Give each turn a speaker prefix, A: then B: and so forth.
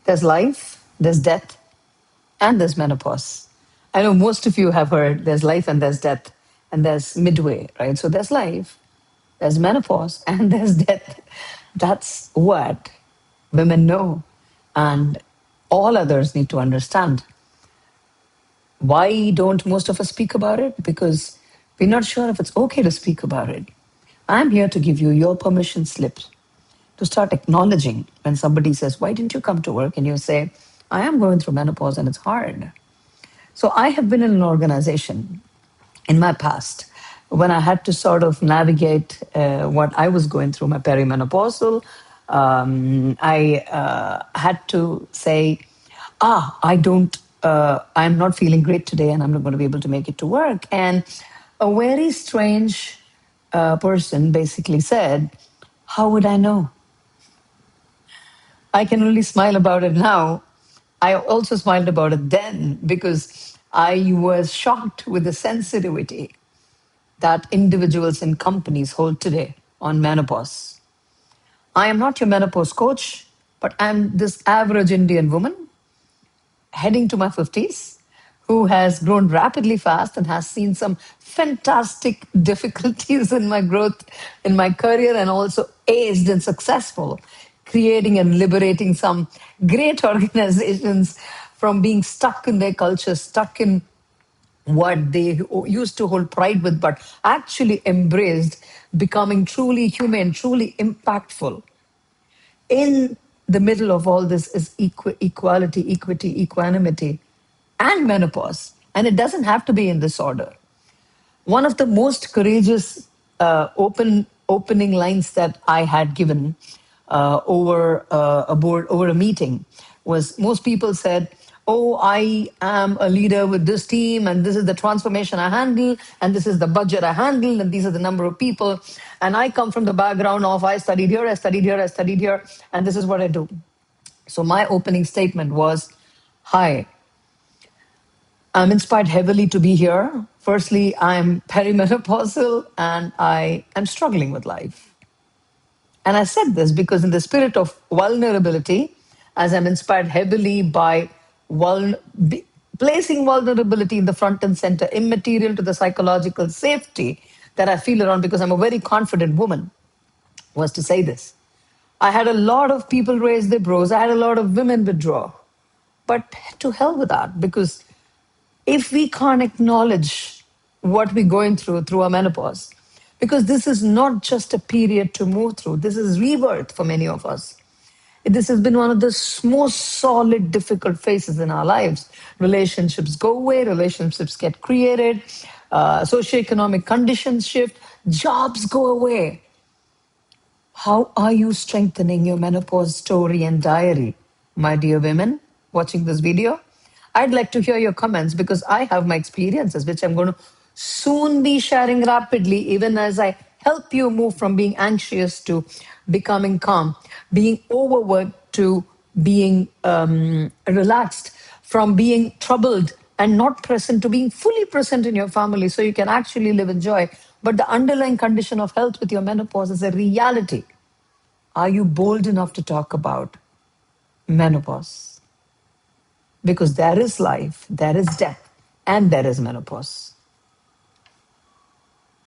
A: There's life, there's death, and there's menopause. I know most of you have heard there's life and there's death, and there's midway, right? So there's life, there's menopause, and there's death. That's what women know. And all others need to understand. Why don't most of us speak about it? Because we're not sure if it's okay to speak about it. I'm here to give you your permission slip to start acknowledging when somebody says, "Why didn't you come to work?" And you say, "I am going through menopause and it's hard." So I have been in an organization in my past when I had to sort of navigate what I was going through, my perimenopausal. I had to say, I don't, I'm not feeling great today and I'm not going to be able to make it to work. And a very strange person basically said, "How would I know?" I can only smile about it now. I also smiled about it then because I was shocked with the sensitivity that individuals and companies hold today on menopause. I am not your menopause coach, but I'm this average Indian woman heading to my 50s who has grown rapidly fast and has seen some fantastic difficulties in my growth in my career and also aged and successful, creating and liberating some great organizations from being stuck in their culture, stuck in what they used to hold pride with, but actually embraced becoming truly human, truly impactful. In the middle of all this is equality, equity, equanimity, and menopause. And it doesn't have to be in this order. One of the most courageous opening lines that I had given over a meeting was most people said, "Oh, I am a leader with this team, and this is the transformation I handle, and this is the budget I handle, and these are the number of people. And I come from the background of I studied here, I studied here, I studied here, and this is what I do." So my opening statement was, "Hi, I'm inspired heavily to be here. Firstly, I'm perimenopausal and I am struggling with life." And I said this because, in the spirit of vulnerability, as I'm inspired heavily by placing vulnerability in the front and center, immaterial to the psychological safety that I feel around, because I'm a very confident woman, was to say this. I had a lot of people raise their brows, I had a lot of women withdraw. But to hell with that, because if we can't acknowledge what we're going through our menopause, because this is not just a period to move through, this is rebirth for many of us. This has been one of the most solid, difficult phases in our lives. Relationships go away, relationships get created, socioeconomic conditions shift, jobs go away. How are you strengthening your menopause story and diary, my dear women watching this video? I'd like to hear your comments because I have my experiences, which I'm going to soon be sharing rapidly, even as I help you move from being anxious to becoming calm, being overworked to being relaxed, from being troubled and not present to being fully present in your family so you can actually live in joy. But the underlying condition of health with your menopause is a reality. Are you bold enough to talk about menopause? Because there is life, there is death, and there is menopause.